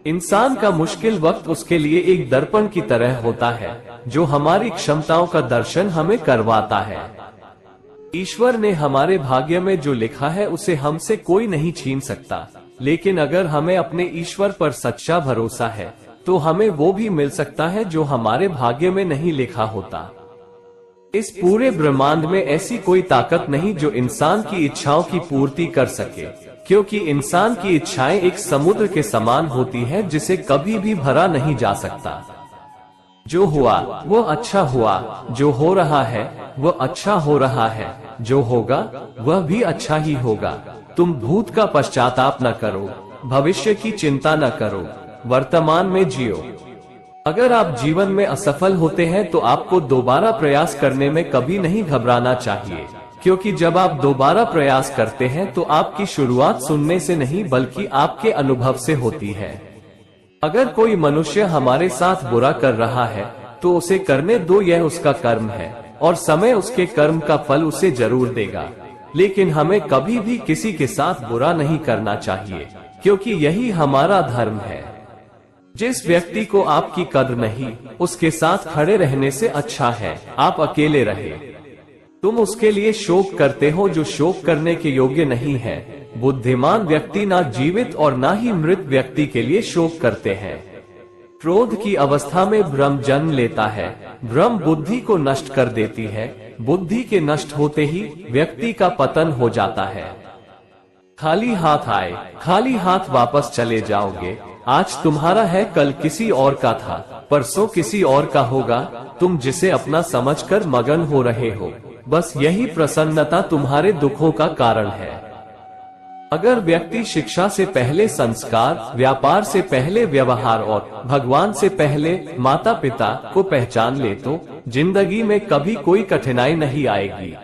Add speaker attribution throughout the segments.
Speaker 1: इंसान का मुश्किल वक्त उसके लिए एक दर्पण की तरह होता है जो हमारी क्षमताओं का दर्शन हमें करवाता है। ईश्वर ने हमारे भाग्य में जो लिखा है उसे हमसे कोई नहीं छीन सकता, लेकिन अगर हमें अपने ईश्वर पर सच्चा भरोसा है तो हमें वो भी मिल सकता है जो हमारे भाग्य में नहीं लिखा होता। इस पूरे ब्रह्मांड में ऐसी कोई ताकत नहीं जो इंसान की इच्छाओं की पूर्ति कर सके, क्योंकि इंसान की इच्छाएं एक समुद्र के समान होती है जिसे कभी भी भरा नहीं जा सकता। जो हुआ वो अच्छा हुआ, जो हो रहा है वो अच्छा हो रहा है, जो होगा वह भी अच्छा ही होगा। तुम भूत का पश्चाताप न करो, भविष्य की चिंता न करो, वर्तमान में जियो। अगर आप जीवन में असफल होते हैं तो आपको दोबारा प्रयास करने में कभी नहीं घबराना चाहिए, क्योंकि जब आप दोबारा प्रयास करते हैं तो आपकी शुरुआत सुनने से नहीं बल्कि आपके अनुभव से होती है। अगर कोई मनुष्य हमारे साथ बुरा कर रहा है तो उसे करने दो, यह उसका कर्म है और समय उसके कर्म का फल उसे जरूर देगा। लेकिन हमें कभी भी किसी के साथ बुरा नहीं करना चाहिए, क्योंकि यही हमारा धर्म है। जिस व्यक्ति को आपकी कद्र नहीं, उसके साथ खड़े रहने से अच्छा है आप अकेले रहे। तुम उसके लिए शोक करते हो जो शोक करने के योग्य नहीं है। बुद्धिमान व्यक्ति ना जीवित और ना ही मृत व्यक्ति के लिए शोक करते हैं। क्रोध की अवस्था में भ्रम जन्म लेता है, भ्रम बुद्धि को नष्ट कर देती है, बुद्धि के नष्ट होते ही व्यक्ति का पतन हो जाता है। खाली हाथ आए खाली हाथ वापस चले जाओगे। आज तुम्हारा है कल किसी और का था, परसों किसी और का होगा। तुम जिसे अपना समझकर मगन हो रहे हो, बस यही प्रसन्नता तुम्हारे दुखों का कारण है। अगर व्यक्ति शिक्षा से पहले संस्कार, व्यापार से पहले व्यवहार और भगवान से पहले माता पिता को पहचान ले तो जिंदगी में कभी कोई कठिनाई नहीं आएगी।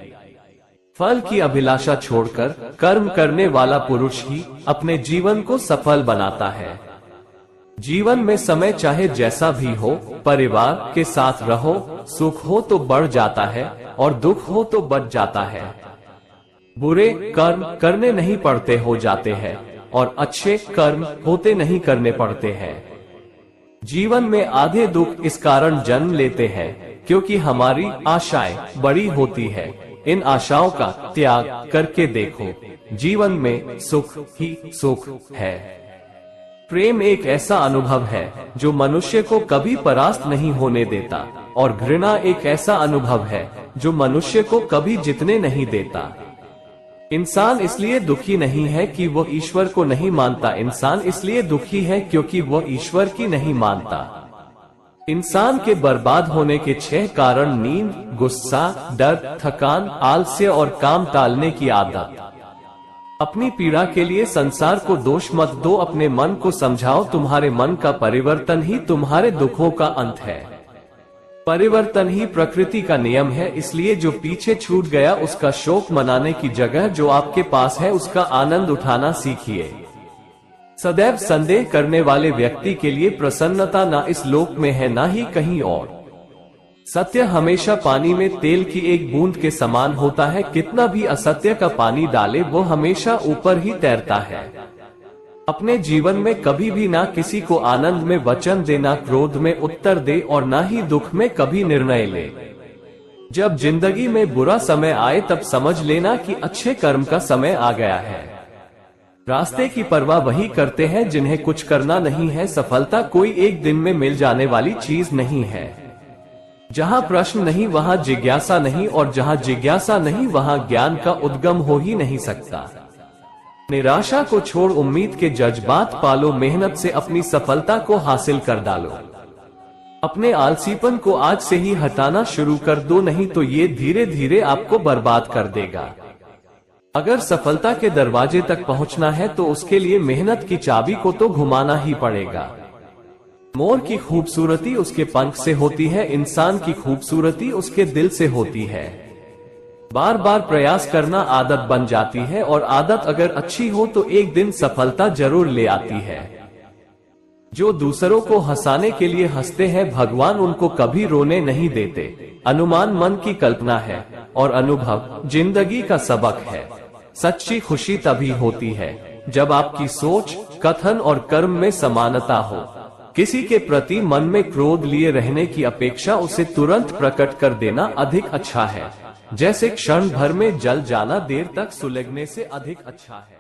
Speaker 1: फल की अभिलाषा छोड़कर कर्म करने वाला पुरुष ही अपने जीवन को सफल बनाता है। जीवन में समय चाहे जैसा भी हो, परिवार के साथ रहो, सुख हो तो बढ़ जाता है और दुख हो तो बढ़ जाता है। बुरे कर्म करने नहीं पड़ते हो जाते हैं और अच्छे कर्म होते नहीं करने पड़ते हैं। जीवन में आधे दुख इस कारण जन्म लेते हैं क्योंकि हमारी आशाएं बड़ी होती है। इन आशाओं का त्याग करके देखो, जीवन में सुख ही सुख है। प्रेम एक ऐसा अनुभव है जो मनुष्य को कभी परास्त नहीं होने देता, और घृणा एक ऐसा अनुभव है जो मनुष्य को कभी जीतने नहीं देता। इंसान इसलिए दुखी नहीं है कि वो ईश्वर को नहीं मानता, इंसान इसलिए दुखी है क्योंकि वो ईश्वर की नहीं मानता। इंसान के बर्बाद होने के 6 कारण नींद, गुस्सा, डर, थकान, आलस्य और काम टालने की आदत। अपनी पीड़ा के लिए संसार को दोष मत दो, अपने मन को समझाओ। तुम्हारे मन का परिवर्तन ही तुम्हारे दुखों का अंत है। परिवर्तन ही प्रकृति का नियम है, इसलिए जो पीछे छूट गया उसका शोक मनाने की जगह जो आपके पास है उसका आनंद उठाना सीखिए। सदैव संदेह करने वाले व्यक्ति के लिए प्रसन्नता ना इस लोक में है ना ही कहीं और। सत्य हमेशा पानी में तेल की एक बूंद के समान होता है, कितना भी असत्य का पानी डाले वो हमेशा ऊपर ही तैरता है। अपने जीवन में कभी भी ना किसी को आनंद में वचन दे, ना क्रोध में उत्तर दे और ना ही दुख में कभी निर्णय ले। जब जिंदगी में बुरा समय आए तब समझ लेना कि अच्छे कर्म का समय आ गया है। रास्ते की परवाह वही करते हैं जिन्हें कुछ करना नहीं है। सफलता कोई एक दिन में मिल जाने वाली चीज नहीं है। जहाँ प्रश्न नहीं वहाँ जिज्ञासा नहीं, और जहाँ जिज्ञासा नहीं वहाँ ज्ञान का उद्गम हो ही नहीं सकता। निराशा को छोड़ उम्मीद के जज्बात पालो, मेहनत से अपनी सफलता को हासिल कर डालो। अपने आलसीपन को आज से ही हटाना शुरू कर दो, नहीं तो ये धीरे धीरे आपको बर्बाद कर देगा। अगर सफलता के दरवाजे तक पहुंचना है तो उसके लिए मेहनत की चाबी को तो घुमाना ही पड़ेगा। मोर की खूबसूरती उसके पंख से होती है, इंसान की खूबसूरती उसके दिल से होती है। बार बार प्रयास करना आदत बन जाती है, और आदत अगर अच्छी हो तो एक दिन सफलता जरूर ले आती है। जो दूसरों को हंसाने के लिए हंसते हैं भगवान उनको कभी रोने नहीं देते। अनुमान मन की कल्पना है और अनुभव जिंदगी का सबक है। सच्ची खुशी तभी होती है जब आपकी सोच कथन और कर्म में समानता हो। किसी के प्रति मन में क्रोध लिए रहने की अपेक्षा उसे तुरंत प्रकट कर देना अधिक अच्छा है। जैसे क्षण भर में जल जाना देर तक सुलगने से अधिक अच्छा है।